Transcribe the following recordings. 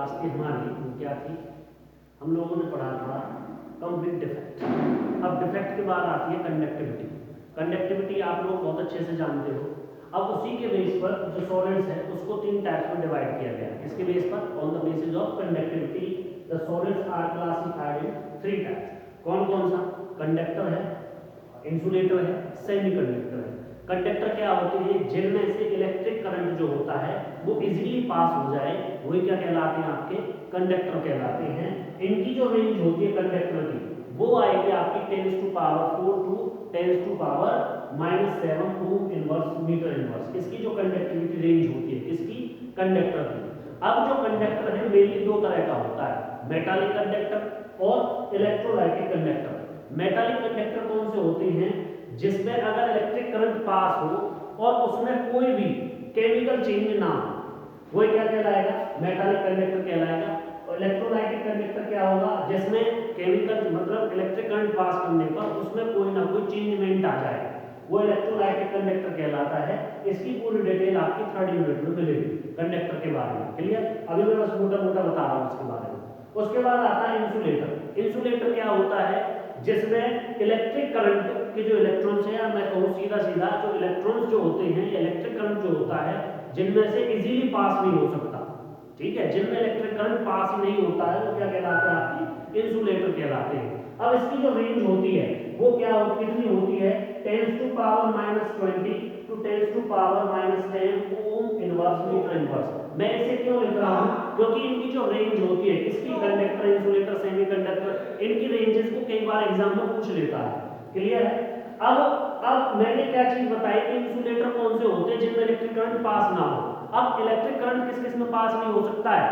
Class की हमारी वो क्या थी, हम लोगों ने पढ़ा था कंप्लीट डिफेक्ट। अब डिफेक्ट के बाद आती है कंडक्टिविटी। कंडक्टिविटी आप लोग बहुत अच्छे से जानते हो। अब उसी के बेस पर जो सॉलिड्स है उसको तीन टाइप्स में डिवाइड किया गया है। इसके बेस पर on the basis of conductivity the solids are classified in three types. कौन कौन सा? कंडक्टर है, इंसुलेटर है, सेमीकंडक्टर है। कंडक्टर क्या होते हैं? जिनमें से इलेक्ट्रिक करंट जो होता है वो इजीली पास हो जाए, वही क्या कहलाते हैं? आपके कंडक्टर कहलाते हैं। इनकी जो रेंज होती है कंडक्टर की वो आएगी आपकी 10⁻⁴ to 10⁻⁻7 ohm inverse metre inverse. इसकी जो कंडक्टिविटी रेंज होती है किसकी? कंडक्टर की। अब जो कंडक्टर है मेनली दो तरह का होता है, मेटालिक कंडक्टर और इलेक्ट्रोलाइटिक कंडक्टर। मेटालिक कंडक्टर कौन से होते हैं? जिसमें अगर इलेक्ट्रिक करंट पास हो और उसमें कोई भी केमिकल चेंज ना हो, वो क्या कहलाएगा? मेटालिक कंडक्टर कहलाएगा। और इलेक्ट्रोलाइटिक कंडक्टर क्या होगा? जिसमें केमिकल मतलब इलेक्ट्रिक करंट पास करने पर उसमें कोई ना कोई चेंजमेंट आ जाए, वो इलेक्ट्रोलाइटिक कंडक्टर कहलाता है। इसकी पूरी डिटेल आपकी थर्ड यूनिट में मिलेगी कंडक्टर के बारे में। क्लियर? अभी मैं बस मोटा मोटा बता रहा हूँ उसके बारे में। उसके बाद आता है इंसुलेटर। इंसुलेटर क्या होता है? जिसमें इलेक्ट्रिक करंट के जो इलेक्ट्रॉन्स है, या मैं कहूँ सीधा सीधा जो इलेक्ट्रॉन्स जो होते हैं, इलेक्ट्रिक करंट जो होता है जिनमें से इजीली पास नहीं हो सकता, ठीक है, जिनमें इलेक्ट्रिक करंट पास ही नहीं होता है, वो क्या कहलाते हैं? आपकी इंसुलेटर कहलाते हैं। अब इसकी जो रेंज होती है वो क्या होती कितनी होती है? 10⁻⁻20 to 10⁻⁻10 ohm inverse metre inverse. मैं इसे क्यों लिख रहा हूं? क्योंकि इनकी जो रेंज होती है किसकी? कंडक्टर, इंसुलेटर, सेमीकंडक्टर, इनकी रेंजेस को कई बार एग्जाम में पूछ लेता है। क्लियर है? अब मैंने क्या चीज बताई कि इंसुलेटर कौन से होते हैं जिनमें इलेक्ट्रिक करंट पास ना हो। अब इलेक्ट्रिक करंट किस किस में पास नहीं हो सकता है?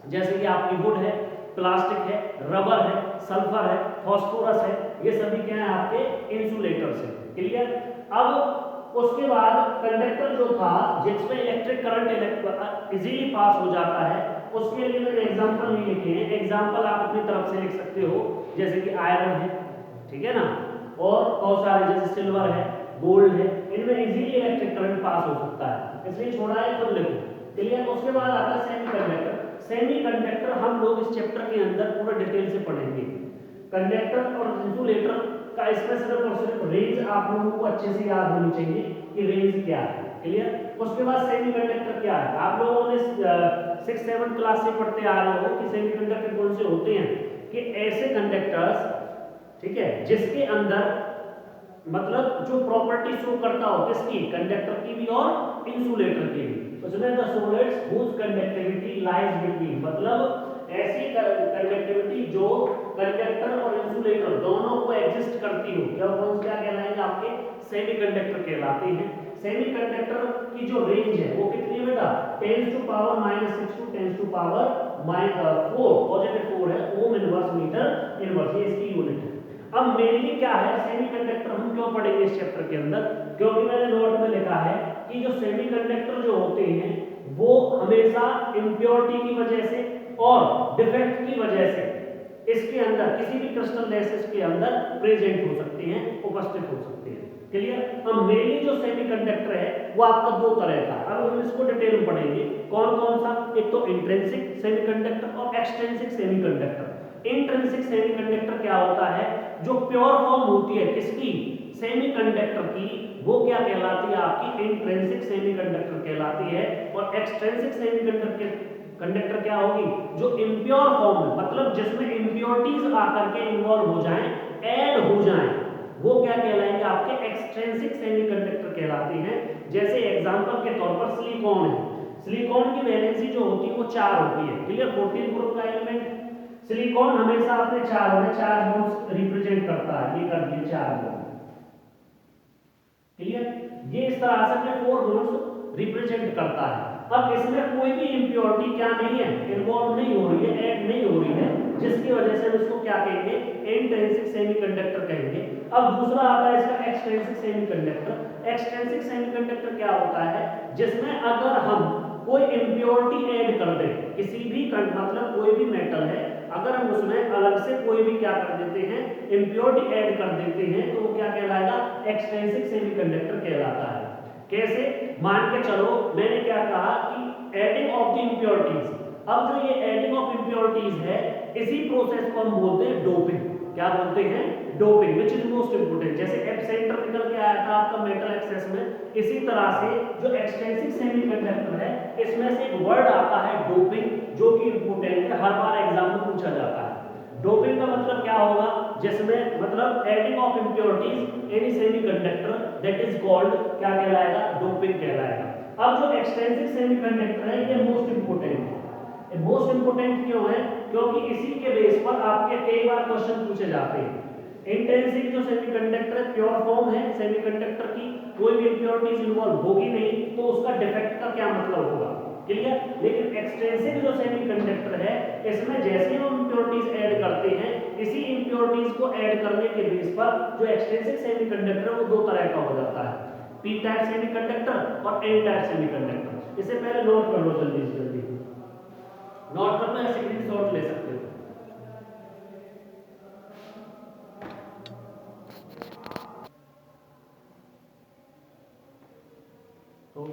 जैसे कि आपकी वुड है, प्लास्टिक है, रबर है, सल्फर है, फास्फोरस है, ये सभी क्या है? आपके इंसुलेटर्स हैं। क्लियर? अब उसके बाद कंडक्टर जो था जिसमें इलेक्ट्रिक करंट इजीली पास हो जाता है, उसके लिए मैंने एग्जांपल नहीं लिखे हैं। एग्जांपल आप अपनी तरफ से लिख सकते हो, जैसे कि आयरन है, ठीक है ना, और बहुत सारे जैसे सिल्वर है, गोल्ड है, इनमें इजीली इलेक्ट्रिक करंट पास हो सकता है, इसलिए छोड़ा है खुद लिखो। क्लियर? उसके बाद आता है सेमीकंडक्टर। सेमीकंडक्टर हम लोग इस चैप्टर के अंदर पूरा डिटेल से पढ़ेंगे। कंडक्टर और इंसुलेटर का इसमें सिर्फ और सिर्फ रेंज आप लोगों को अच्छे से याद होनी चाहिए कि रेंज क्या है। क्लियर? उसके बाद सेमीकंडक्टर क्या है? आप लोगों ने 6-7 क्लास से पढ़ते आ रहे हो कि सेमीकंडक्टर कौन से होते हैं, कि ऐसे कंडक्टर्स, ठीक है, जिसके अंदर मतलब जो प्रॉपर्टी शो करता हो किसकी? कंडक्टर की भी और इंसुलेटर की भी। उसमें the solids whose conductivity lies between, मतलब ऐसी कंडक्टिविटी जो कंडक्टर और इंसुलेटर दोनों को एग्जिस्ट करती हो, क्या कौन क्या कहलाएंगे? आपके सेमीकंडक्टर कहलाते हैं। सेमीकंडक्टर की जो रेंज है वो कितनी है बेटा? 10⁻⁻6 टू 10⁻⁴ पॉजिटिव 4 है ओम इनवर्स मीटर इनवर्स, ये इसकी यूनिट है। अब मेनली क्या है सेमीकंडक्टर हम क्यों पढ़ेंगे इस चैप्टर के अंदर? क्योंकि मैंने नोट में लिखा है कि जो सेमीकंडक्टर जो होते हैं वो हमेशा इंप्योरिटी की वजह से और डिफेक्ट की वजह से इसके अंदर किसी भी क्रिस्टल लेसेस के अंदर प्रेजेंट हो सकते हैं, उपस्थित हो सकते हैं। क्लियर? अब मेनली जो सेमीकंडक्टर है वो आपका दो तरह का, अब हम इसको डिटेल में पढ़ेंगे कौन कौन सा। एक तो इंट्रिंसिक सेमीकंडक्टर और एक्सट्रिंसिक सेमीकंडक्टर। इंट्रिंसिक सेमीकंडक्टर क्या होता है? जो प्योर फॉर्म होती है किसकी? सेमीकंडक्टर की, वो क्या कहलाती है? आपकी इंट्रिंसिक सेमीकंडक्टर कहलाती है। और एक्सट्रिंसिक सेमीकंडक्टर क्या होगी? जो इम्प्योर फॉर्म है, मतलब जिसमें इम्प्योरिटीज आकर के इन्वॉल्व हो जाएं, ऐड हो जाएं, वो क्या कहलाएंगे? आपके एक्सट्रिंसिक सेमीकंडक्टर कहलाते हैं। जैसे एग्जांपल के तौर पर सिलिकॉन है। सिलिकॉन की वैलेंसी जो होती है वो 4 होती है। क्लियर? 14 ग्रुप का एलिमेंट सिलिकॉन हमेशा अपने चार बॉन्ड्स रिप्रेजेंट करता है, ये कर दिए 4 बॉन्ड। क्लियर? ये इस तरह से अपने 4 बॉन्ड्स रिप्रेजेंट करता है। अब इसमें कोई भी इंप्योरिटी क्या नहीं है? इन्वॉल्व नहीं हो रही है, ऐड नहीं हो रही है, जिसकी वजह से हम इसको क्या कहेंगे? इंट्रिंसिक सेमीकंडक्टर कहेंगे। अब दूसरा आता है इसका एक्सट्रिंसिक सेमीकंडक्टर। एक्सट्रिंसिक सेमीकंडक्टर क्या होता है? जिसमें अगर हम कोई इंप्योरिटी ऐड कर दें, किसी भी मतलब कोई भी मेटल है, अगर हम उसमें अलग से कोई भी क्या कर देते हैं? इंप्योरिटी ऐड कर देते हैं, तो वो क्या कहलाएगा? एक्सट्रिंसिक सेमीकंडक्टर कहलाता है। कैसे? मान के चलो मैंने क्या कहा कि एडिंग ऑफ द इंप्योरिटीज, अब जो ये एडिंग ऑफ इम्प्योरिटीज है, इसी प्रोसेस को हम बोलते हैं डोपिंग। क्या बोलते हैं? Doping, which is most important. जैसे एब्सेंटर निकल के आया था आपका मेटल एक्सेस में, इसी तरह से जो एक्सट्रिंसिक सेमीकंडक्टर है, इसमें से एक वर्ड आता है डोपिंग, जो कि इंपोर्टेंट है, हर बार एग्जाम में पूछा जाता है। डोपिंग का मतलब क्या होगा? जिसमें मतलब adding of impurities any semiconductor, that is called, क्या कहलाएगा? डोपिंग कहलाएगा। अब जो एक्सट्रिंसिक सेमीकंडक्टर है, ये मोस्ट इंपोर्टेंट है। मोस्ट इंपोर्टेंट क्यों है? क्योंकि इसी के बेस पर आपके कई बार क्वेश्चन पूछे जाते हैं। इंट्रिंसिक जो सेमीकंडक्टर है, प्योर फॉर्म है सेमीकंडक्टर की, कोई भी इंप्योरिटीज इन्वॉल्व होगी नहीं, तो उसका डिफेक्ट का क्या मतलब होगा? क्लियर? लेकिन एक्सट्रिंसिक जो सेमीकंडक्टर है, इसमें जैसे हम इंप्योरिटीज ऐड करते हैं, इसी इंप्योरिटीज को ऐड करने के बेस पर जो एक्सट्रिंसिक सेमीकंडक्टर है वो दो तरह का हो जाता है, पी टाइप सेमीकंडक्टर और एन टाइप सेमीकंडक्टर। इससे पहले नोट कर लो जल्दी से जल्दी, नोट करना है, स्क्रीनशॉट ले सकते हो। तो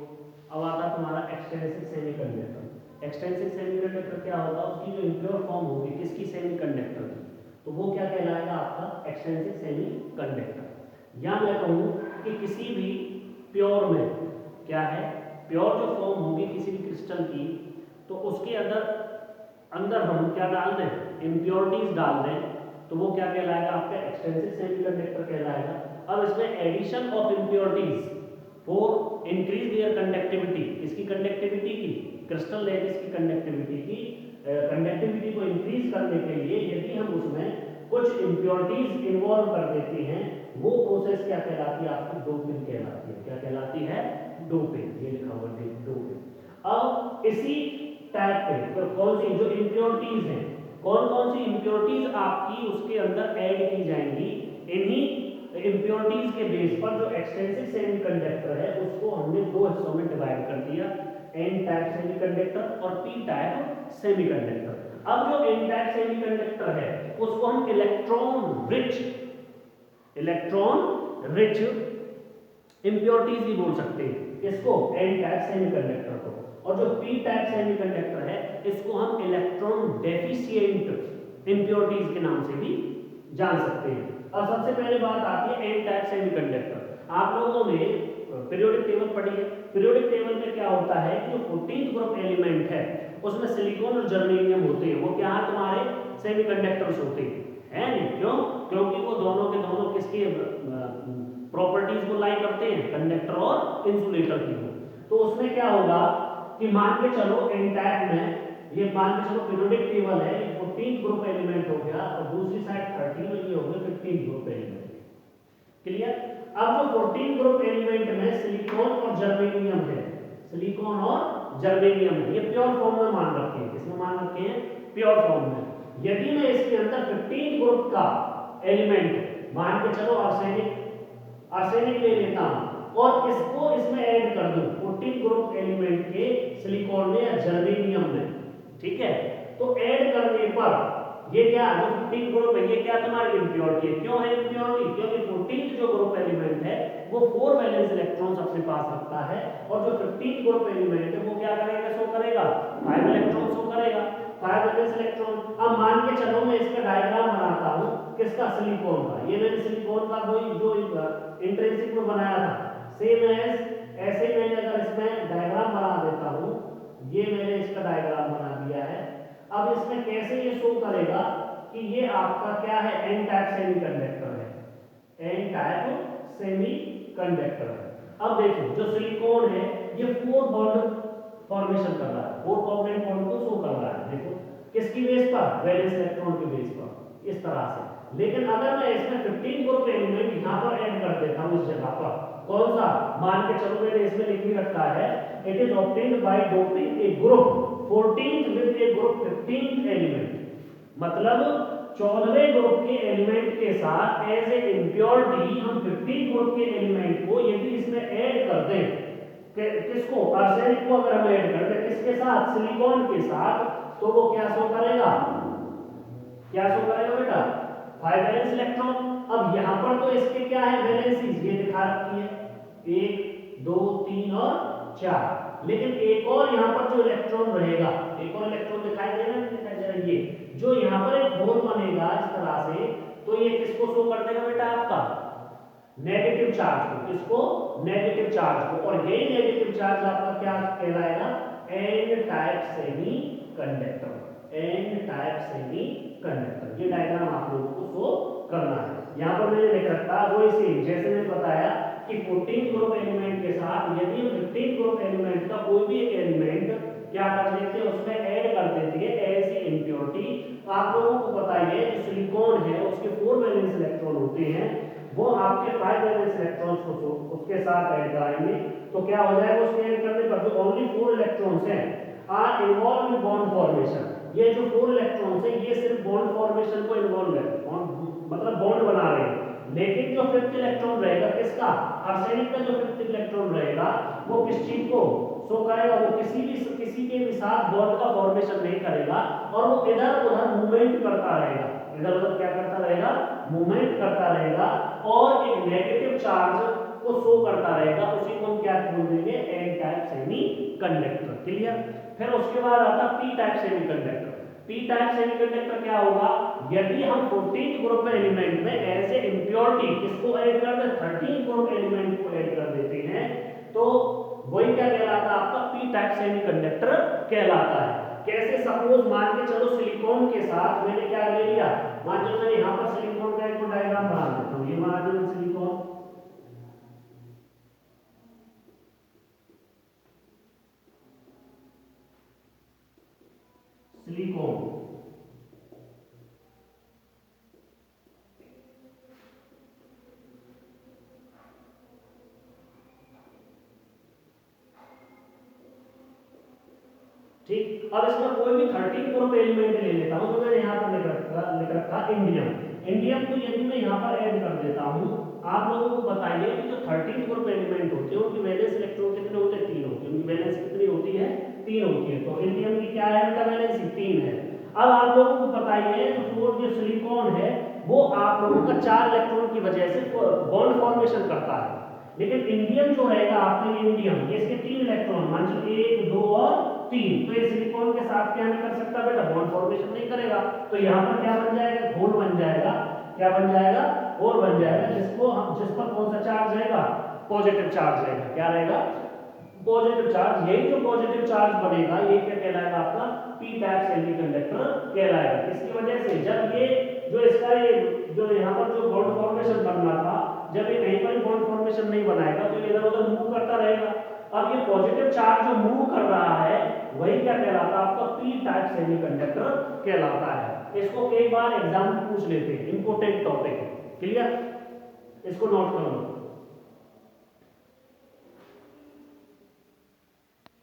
अब आता तुम्हारा एक्सट्रिंसिक सेमीकंडक्टर। एक्सट्रिंसिक सेमीकंडक्टर क्या होगा? उसकी जो इम्प्योर फॉर्म होगी किसकी? सेमीकंडक्टर की, तो वो क्या कहलाएगा? आपका एक्सट्रिंसिक सेमीकंडक्टर। या मैं कहूँ कि किसी भी प्योर में क्या है, प्योर जो फॉर्म होगी किसी भी क्रिस्टल की, तो उसके अंदर हम क्या डाल दें? इम्प्योरिटीज डाल दें, तो वो क्या कहलाएगा? आपका एक्सट्रिंसिक सेमीकंडक्टर कहलाएगा। अब इसमें addition of impurities for increase their conductivity, इसकी कंडक्टिविटी की, क्रिस्टल लेविस की कंडक्टिविटी की, कंडक्टिविटी को इंक्रीज करने के लिए यदि हम उसमें कुछ इम्प्योरिटीज इन्वॉल्व कर देते हैं, वो प्रोसेस क्या कहलाती है? आपकी डोपिंग कहलाती है। क्या कहलाती है? डोपिंग। ये लिखा हुआ है डोपिंग। अब इसी टाइप पे तो कौन सी जो इम्प्योरिटीज हैं, कौन कौन सी इम्प्योरिटीज आपकी उसके अंदर ऐड की जाएंगी, इन्हीं इम्प्योरिटीज के बेस पर जो एक्सट्रिंसिक सेमीकंडक्टर है उसको हमने दो हिस्सों में डिवाइड कर दिया, एन टाइप सेमीकंडक्टर और पी टाइप सेमीकंडक्टर। अब जो एन टाइप सेमीकंडक्टर है उसको हम इलेक्ट्रॉन रिच इम्प्योरिटीज भी बोल सकते हैं, इसको एन टाइप सेमीकंडक्टर को। और जो पी टाइप सेमीकंडक्टर है इसको हम इलेक्ट्रॉन डेफिशिएंट इम्प्योरिटीज के नाम से भी जान सकते हैं। अब सबसे पहले बात आती है एन टाइप सेमीकंडक्टर। आप लोगों ने पीरियोडिक टेबल पढ़ी है। पीरियोडिक टेबल में क्या होता है कि जो 14th ग्रुप एलिमेंट है उसमें सिलिकॉन और जर्मेनियम होते हैं, वो क्या है? तुम्हारे सेमीकंडक्टर्स होते हैं, है नहीं? क्यों? क्योंकि वो दोनों के दोनों किसकी प्रॉपर्टीज को लाई करते हैं? कंडक्टर और इंसुलेटर की। तो उसमें क्या होगा कि मान के चलो एन टाइप में, ये मान के चलो पीरियोडिक टेबल है, ये 14th ग्रुप एलिमेंट हो गया और दूसरी साइड 13 में ये हो गया 15th ग्रुप एलिमेंट। क्लियर? अब जो 14th ग्रुप एलिमेंट में सिलिकॉन और जर्मेनियम है, सिलिकॉन और जर्मेनियम है, ये प्योर फॉर्म में मान रखे हैं। किसमें मान रखे हैं? प्योर फॉर्म में। यदि मैं इसके अंदर 15th ग्रुप का एलिमेंट मान के चलो आर्सेनिक ले लेता हूं और इसको इसमें ऐड कर दूं 14th ग्रुप एलिमेंट के सिलिकॉन में या जर्मेनियम में, ठीक है? तो ऐड करने पर ये क्या जो 15th ग्रुप है, ये क्या तुम्हारी इम्प्योरिटी है। क्यों है इम्प्योरिटी? क्योंकि 14th जो ग्रुप एलिमेंट है वो 4 वैलेंस इलेक्ट्रॉन्स अपने पास रखता है और जो 15th ग्रुप एलिमेंट है वो क्या करेगा? शो करेगा 5 इलेक्ट्रॉन शो करेगा, 5 वैलेंस इलेक्ट्रॉन। अब मान के चलो मैं इसका डायग्राम बनाता हूं, किसका? सिलिकॉन का। ये मैंने सिलिकॉन का कोई जो इंट्रिंसिक में बनाया था, सेम एज ऐसे मैंने अगर इसमें डायग्राम बना देता हूं, ये मैंने इसका डायग्राम बना दिया है। अब इसमें कैसे ये शो करेगा कि ये आपका क्या है? एन टाइप सेमीकंडक्टर है, एन टाइप सेमीकंडक्टर है। अब देखो जो सिलिकॉन है ये 4 बॉन्ड फॉर्मेशन कर रहा है, 4 कोवलेंट बॉन्ड को शो कर रहा है। देखो किसकी बेस पर? वैलेंस इलेक्ट्रॉन के बेस पर, इस तरह से। लेकिन अगर मैं इसमें 15th ग्रुप एलिमेंट यहां पर ऐड कर देता हूं, इस जगह पर, कौन सा? मान के चलो मैंने इसमें लिख भी रखा है, it is obtained by doping A group 14th with A group 15th element. मतलब 14वें ग्रुप के एलिमेंट के साथ एज ए इंप्योरिटी हम 15th ग्रुप के एलिमेंट को यदि इसमें ऐड कर दें, किसको? आर्सेनिक को अगर हम ऐड कर दें, किसके साथ? सिलिकॉन के साथ, तो वो क्या शो करेगा? क्या शो करेगा बेटा? 5 वैलेंस इलेक्ट्रॉन। अब यहां पर तो इसके क्या है? वैलेंसीज ये दिखा रखी है, 1 2 3 और 4। लेकिन एक और यहाँ पर जो इलेक्ट्रॉन रहेगा, एक और इलेक्ट्रॉन दिखाई दे रहा है, दिखाई दे रहा है, ये जो यहाँ पर एक होल बनेगा इस तरह से, तो ये किसको शो कर देगा बेटा आपका नेगेटिव चार्ज को, किसको नेगेटिव चार्ज को, और ये नेगेटिव चार्ज आपका क्या कहलाएगा N type semiconductor, N type semiconductor. ये डायग्राम आप लोगों को शो करना है। यहाँ पर मैंने लिख रखा है वही सेम जैसे मैंने बताया कि 14 ग्रुप एलिमेंट के साथ यदि हम 15 ग्रुप एलिमेंट का कोई भी एक एलिमेंट क्या कर देते हैं उसमें ऐड कर देते हैं ऐसी इम्प्योरिटी, तो आप लोगों को पता है जो सिलिकॉन है उसके 4 वैलेंस इलेक्ट्रॉन होते हैं, वो आपके 5 वैलेंस इलेक्ट्रॉन्स को उसके साथ ऐड कराएंगे, तो क्या हो जाएगा उसके ऐड करने पर जो ओनली 4 इलेक्ट्रॉन्स हैं are involved in bond formation, ये जो 4 इलेक्ट्रॉन्स हैं ये सिर्फ बॉन्ड फॉर्मेशन को इन्वॉल्व है, मतलब बॉन्ड बना रहे हैं। लेकिन जो 5th इलेक्ट्रॉन रहेगा किसका, आर्सेनिक का जो 5th इलेक्ट्रॉन रहेगा वो किस चीज को शो करेगा, वो किसी के भी साथ बॉन्ड का फॉर्मेशन नहीं करेगा और वो इधर उधर मूवमेंट करता रहेगा, इधर उधर क्या करता रहेगा मूवमेंट करता रहेगा और एक नेगेटिव चार्ज को शो करता रहेगा, उसी को हम क्या बोल देंगे N type semiconductor. Clear. फिर उसके बाद आता P type semiconductor. P type semiconductor क्या होगा, यदि हम 14 ग्रुप एलिमेंट में ऐसे इंप्योरिटी किसको ऐड कर दे 13 ग्रुप एलिमेंट को ऐड कर देते हैं तो वही क्या कहलाता है आपका पी टाइप सेमीकंडक्टर कहलाता है। कैसे, सपोज मान के चलो सिलिकॉन के साथ मैंने क्या ले लिया, मान लो मैंने यहाँ पर सिलिकॉन का एक डायग्राम बना देता हूँ, ये मान लो सिलिकॉन, सिलिकॉन ठीक। अब इसमें कोई भी 13 ग्रुप एलिमेंट ले लेता हूं, जो मैंने यहाँ पर लिख रखा इंडियम, इंडियम को यदि मैं यहाँ पर ऐड कर देता हूँ, आप लोगों को बताइए कि जो 13 ग्रुप एलिमेंट होते हैं उनकी वैलेंस इलेक्ट्रॉन कितने होते हैं 3 होते हैं, उनकी वैलेंस कितनी होती है 3 होती है, तो इंडियम की क्या है उनका वैलेंस 3 है। अब आप लोगों को बताइए जो सिलिकॉन है वो आप लोगों का 4 इलेक्ट्रॉन की वजह से बॉन्ड फॉर्मेशन करता है, लेकिन इंडियम जो रहेगा आपका इंडियम ये इसके 3 इलेक्ट्रॉन मान लो 1 2 और 3, तो ये सिलिकॉन के साथ क्या नहीं कर सकता बेटा बॉन्ड फॉर्मेशन नहीं करेगा, तो यहाँ पर क्या बन जाएगा होल बन जाएगा, क्या बन जाएगा होल बन जाएगा, जिस पर कौन सा चार्ज रहेगा पॉजिटिव चार्ज रहेगा, क्या रहेगा पॉजिटिव चार्ज। यही जो पॉजिटिव चार्ज बनेगा ये क्या कहलाएगा आपका पी टाइप सेमीकंडक्टर कहलाएगा। इसकी वजह से जब ये जो इसका ये जो यहाँ पर जो बॉन्ड फॉर्मेशन बनना था, जब ये कहीं पर बॉन्ड फॉर्मेशन नहीं बनाएगा तो ये इधर उधर मूव करता रहेगा। अब ये पॉजिटिव चार्ज जो मूव कर रहा है वही क्या कहलाता है आपका पी टाइप सेमीकंडक्टर कहलाता है। इसको कई बार एग्जाम में पूछ लेते हैं, इंपॉर्टेंट टॉपिक है। क्लियर, इसको नोट कर लो।